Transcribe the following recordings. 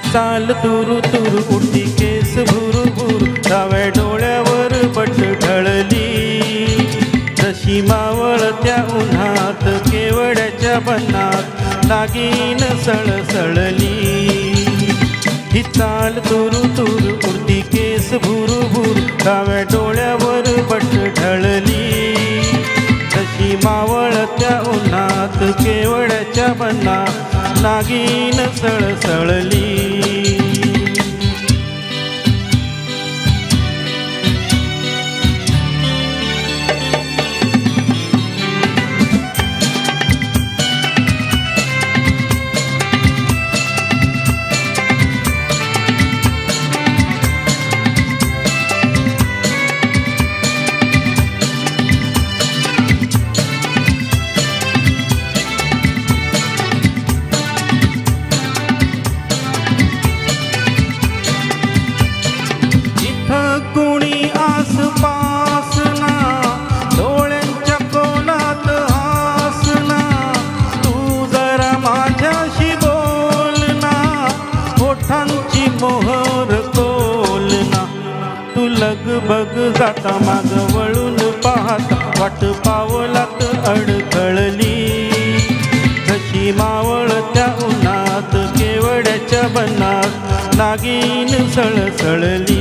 चाल तुरु तुरु उडती केस भुरु भुरु डाव्या डोळ्यावर बट ढळली जशी मावळत्या उन्हात केवड्याच्या बनात नागिन सळसळली ही चाल तुरु तुरु उडती केस भुरु भुरु डाव्या डोळ्यावर बट ढळली जशी मावळत्या उन्हात केवड्याच्या बनात नागिन सळसळली कुणी आसपास ना डोळ्यांच्या कोणात हासना तू जरा माझ्याशी बोल ना ओठांची मोहर खोल ना तू लगबग जाता माग वळून पाहता वाट पावलात अडखळली जशी मावळत्या उन्हात केवड्याच्या बनात नागिन सळसळली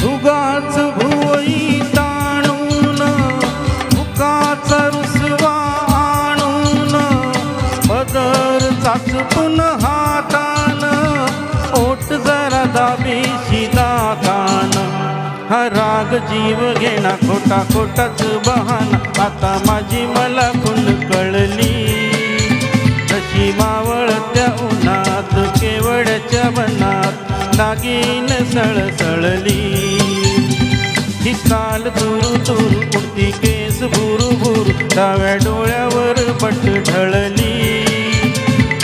उगाच भुवई ताणून मुकाचा रुसवा आणून पदर चाचपून हातान ओठ जरा दाबीशी दातान हा राग जीव घेणा खोटा खोटाच बहाना आता माझी मला खुन कळली जशी मावळत्या उन्हात केवड्याच्या बनात नागिन सळसळली ही चाल तुरु तुरु उडती केस भुरु भुरु डाव्या डोळ्यावर बट ढळली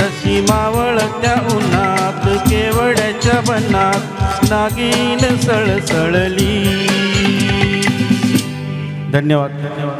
तशी मावळत्या उन्हात केवड्याच्या बनात नागिन सळसळली. धन्यवाद.